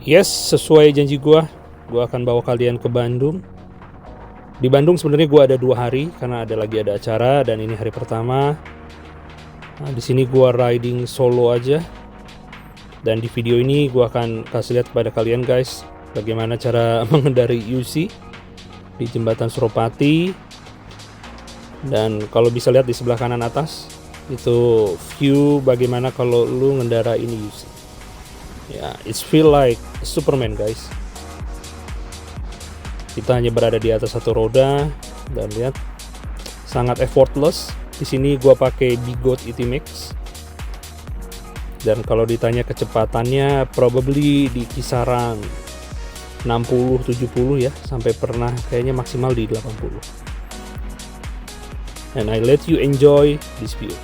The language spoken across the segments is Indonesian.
Yes, sesuai janji gua akan bawa kalian ke Bandung. Di Bandung sebenarnya gua ada 2 hari karena lagi ada acara dan ini hari pertama. Nah, di sini gua riding solo aja. Dan di video ini gua akan kasih lihat kepada kalian guys bagaimana cara mengendarai UC di Jembatan Suropati. Dan kalau bisa lihat di sebelah kanan atas itu view bagaimana kalau lu ngendara ini UC. Ya, it's feel like Superman guys. Kita hanya berada di atas satu roda dan lihat sangat effortless. Di sini gua pakai Bigot ET Max. Dan kalau ditanya kecepatannya probably di kisaran 60-70 ya, sampai pernah kayaknya maksimal di 80. And I let you enjoy this view.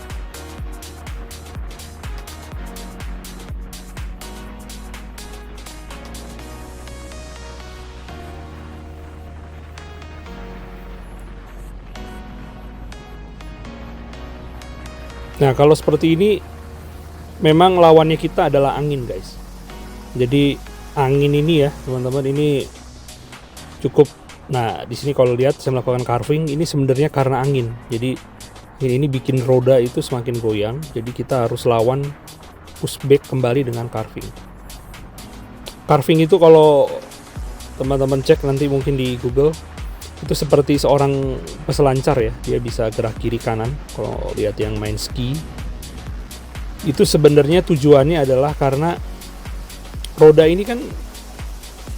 Nah, kalau seperti ini memang lawannya kita adalah angin, guys. Jadi angin ini ya, teman-teman, ini cukup. Nah, di sini kalau lihat saya melakukan carving, ini sebenarnya karena angin. Jadi ini bikin roda itu semakin goyang. Jadi kita harus lawan pushback kembali dengan carving. Carving itu kalau teman-teman cek nanti mungkin di Google, itu seperti seorang peselancar ya, dia bisa gerak kiri kanan. Kalau lihat yang main ski, itu sebenarnya tujuannya adalah karena roda ini kan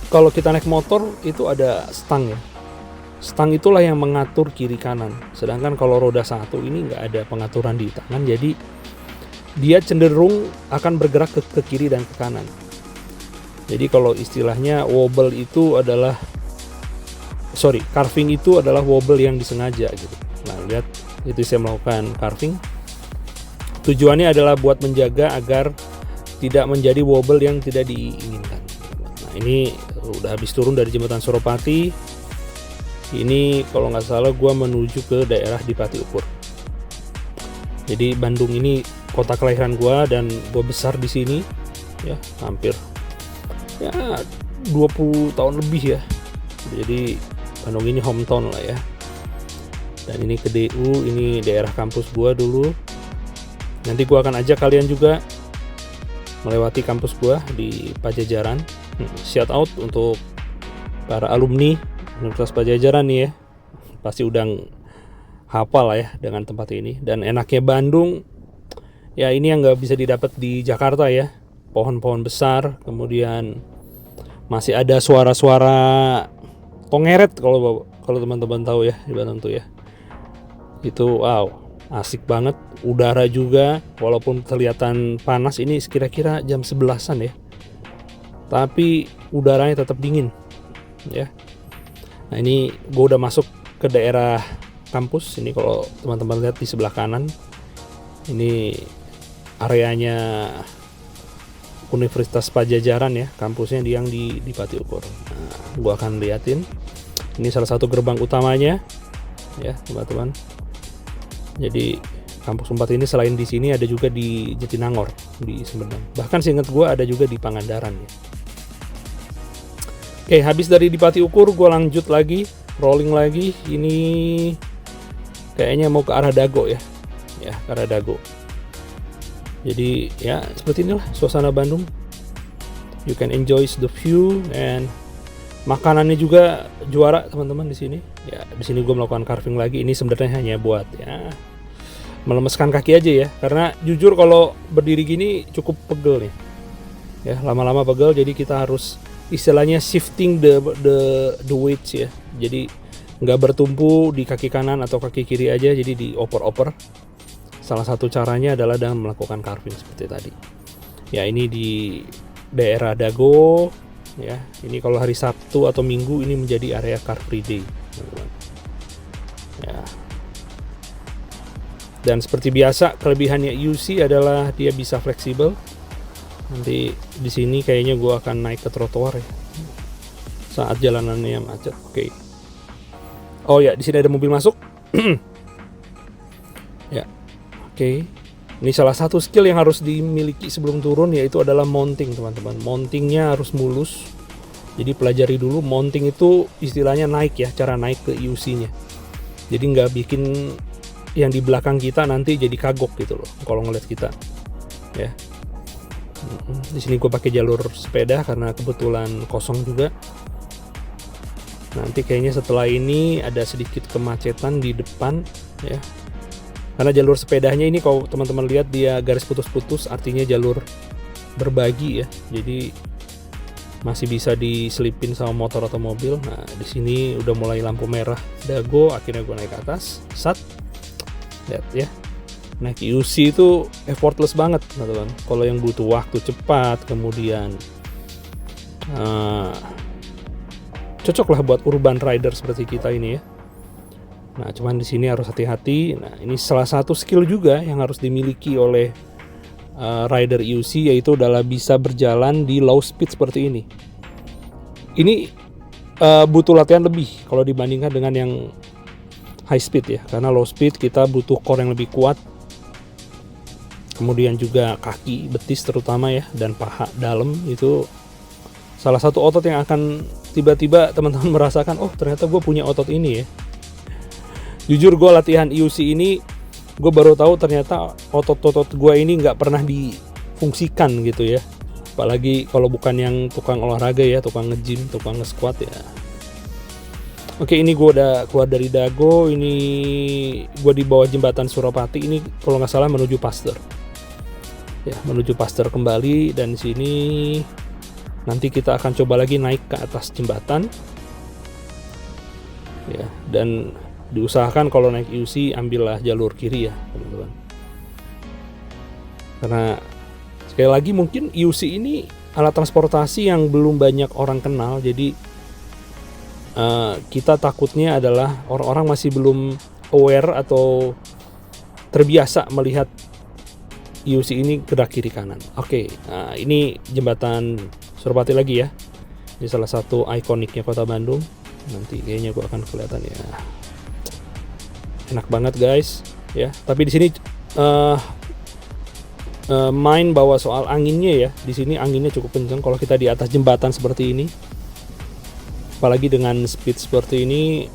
kalau kita naik motor itu ada stang ya, stang itulah yang mengatur kiri kanan. Sedangkan kalau roda satu ini nggak ada pengaturan di tangan, jadi dia cenderung akan bergerak ke kiri dan ke kanan. Jadi kalau istilahnya wobble itu adalah carving itu adalah wobble yang disengaja gitu. Nah, lihat itu saya melakukan carving. Tujuannya adalah buat menjaga agar tidak menjadi wobble yang tidak diinginkan. Nah, ini udah habis turun dari Jembatan Suropati. Ini kalau nggak salah gua menuju ke daerah Dipati Ukur. Jadi Bandung ini kota kelahiran gua dan gua besar di sini ya, hampir ya 20 tahun lebih ya. Jadi Bandung ini hometown lah ya. Dan ini ke DU, ini daerah kampus gua dulu. Nanti gua akan ajak kalian juga melewati kampus gua di Pajajaran. Shout out untuk para alumni Universitas Pajajaran nih ya. Pasti udah hafal lah ya dengan tempat ini. Dan enaknya Bandung ya, ini yang nggak bisa didapat di Jakarta ya. Pohon-pohon besar, kemudian masih ada suara-suara tongeret kalau teman-teman tahu ya di Bandung tuh ya. Itu wow, asik banget. Udara juga walaupun kelihatan panas, ini kira-kira jam 11-an ya. Tapi udaranya tetap dingin ya. Nah, ini gue udah masuk ke daerah kampus. Ini kalau teman-teman lihat di sebelah kanan, ini areanya Universitas Pajajaran ya, kampusnya yang di Dipati Ukur. Nah, gue akan liatin. Ini salah satu gerbang utamanya ya, teman-teman. Jadi kampus 4 ini selain di sini ada juga di Jatinangor, di Sumedang. Bahkan seingat gue ada juga di Pangandaran ya. Oke, habis dari Dipati Ukur gue lanjut lagi, rolling lagi. Ini kayaknya mau ke arah Dago ya. Ya, ke arah Dago. Jadi ya seperti inilah suasana Bandung. You can enjoy the view, and makanannya juga juara teman-teman di sini. Ya, di sini gue melakukan carving lagi. Ini sebenarnya hanya buat ya melemeskan kaki aja ya. Karena jujur kalau berdiri gini cukup pegel nih. Ya, lama-lama pegel, jadi kita harus istilahnya shifting the weights ya. Jadi nggak bertumpu di kaki kanan atau kaki kiri aja, jadi dioper-oper. Salah satu caranya adalah dengan melakukan carving seperti tadi. Ya, ini di daerah Dago ya. Ini kalau hari Sabtu atau Minggu ini menjadi area car free day. Ya. Dan seperti biasa kelebihannya UC adalah dia bisa fleksibel. Nanti di sini kayaknya gue akan naik ke trotoar ya saat jalanannya macet. Oke. Oh ya, di sini ada mobil masuk. Ya. Oke. Ini salah satu skill yang harus dimiliki sebelum turun, yaitu adalah mounting, teman-teman. Mountingnya harus mulus. Jadi pelajari dulu mounting itu istilahnya naik ya, cara naik ke IUC-nya. Jadi nggak bikin yang di belakang kita nanti jadi kagok gitu loh kalau ngeliat kita. Ya. Di sini gue pakai jalur sepeda karena kebetulan kosong juga. Nanti kayaknya setelah ini ada sedikit kemacetan di depan ya. Karena jalur sepedanya ini kalau teman-teman lihat dia garis putus-putus, artinya jalur berbagi ya. Jadi masih bisa diselipin sama motor atau mobil. Nah, di sini udah mulai lampu merah dago, akhirnya gue naik ke atas. Sat. Lihat ya. Naik IUC itu effortless banget, teman-teman. Kalau yang butuh waktu cepat, kemudian cocok lah buat urban rider seperti kita ini ya. Nah, cuman di sini harus hati-hati. Nah, ini salah satu skill juga yang harus dimiliki oleh rider IUC, yaitu adalah bisa berjalan di low speed seperti ini. Ini butuh latihan lebih kalau dibandingkan dengan yang high speed ya, karena low speed kita butuh core yang lebih kuat. Kemudian juga kaki, betis terutama ya, dan paha dalam itu salah satu otot yang akan tiba-tiba teman-teman merasakan, oh ternyata gue punya otot ini ya. Jujur gue latihan IUC ini, gue baru tahu ternyata otot-otot gue ini nggak pernah difungsikan gitu ya. Apalagi kalau bukan yang tukang olahraga ya, tukang nge-gym, tukang nge-squat ya. Oke, ini gue udah keluar dari Dago, ini gue di bawah jembatan Suropati, ini kalau nggak salah menuju Pasteur. Ya, menuju Pasteur kembali, dan di sini nanti kita akan coba lagi naik ke atas jembatan. Ya, dan diusahakan kalau naik IUC ambillah jalur kiri ya, teman-teman. Karena sekali lagi mungkin IUC ini alat transportasi yang belum banyak orang kenal, jadi kita takutnya adalah orang-orang masih belum aware atau terbiasa melihat IUC ini gerak kiri kanan. Oke, nah ini jembatan Suropati lagi ya. Ini salah satu ikoniknya Kota Bandung. Nanti kayaknya gua akan kelihatan ya. Enak banget guys ya. Tapi di sini main bawa soal anginnya ya. Di sini anginnya cukup kencang kalau kita di atas jembatan seperti ini. Apalagi dengan speed seperti ini,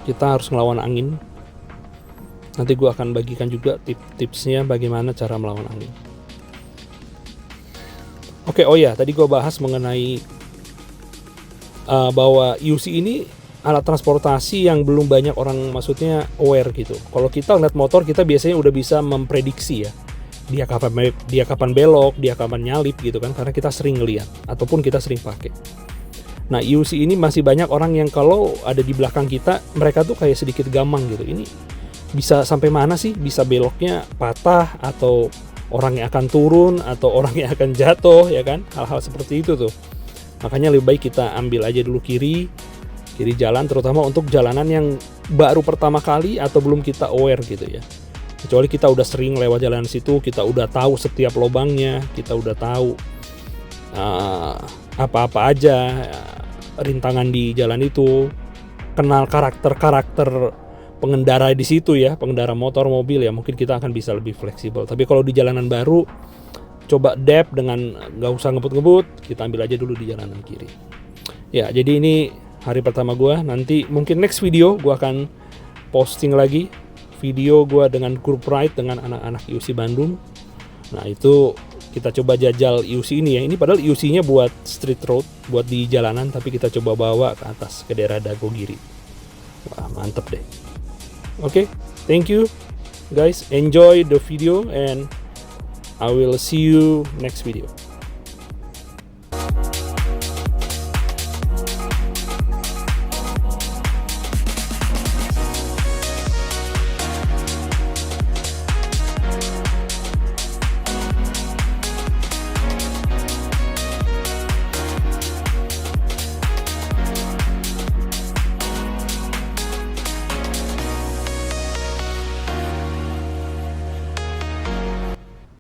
kita harus ngelawan angin. Nanti gue akan bagikan juga tips-tipsnya bagaimana cara melawan angin. Oke, oh ya, tadi gue bahas mengenai bahwa IUC ini alat transportasi yang belum banyak orang maksudnya aware gitu. Kalau kita ngeliat motor, kita biasanya udah bisa memprediksi ya. Dia kapan belok, dia kapan nyalip gitu kan, karena kita sering ngeliat ataupun kita sering pakai. Nah, IUC ini masih banyak orang yang kalau ada di belakang kita, mereka tuh kayak sedikit gamang gitu. Ini bisa sampai mana sih? Bisa beloknya patah, atau orang yang akan turun, atau orang yang akan jatuh ya kan? Hal-hal seperti itu tuh. Makanya lebih baik kita ambil aja dulu kiri jalan, terutama untuk jalanan yang baru pertama kali atau belum kita aware gitu ya. Kecuali kita udah sering lewat jalan situ, kita udah tahu setiap lubangnya, kita udah tahu apa-apa aja rintangan di jalan itu, kenal karakter pengendara di situ ya, pengendara motor, mobil ya, mungkin kita akan bisa lebih fleksibel. Tapi kalau di jalanan baru, coba adapt dengan nggak usah ngebut-ngebut, kita ambil aja dulu di jalanan kiri. Ya, jadi ini hari pertama gue. Nanti mungkin next video gue akan posting lagi video gue dengan group ride dengan anak-anak IUC Bandung. Nah, itu kita coba jajal IUC ini ya. Ini padahal IUC-nya buat street road, buat di jalanan, tapi kita coba bawa ke atas ke daerah Dagogiri. Wah, mantep deh. Oke, thank you guys. Enjoy the video and I will see you next video.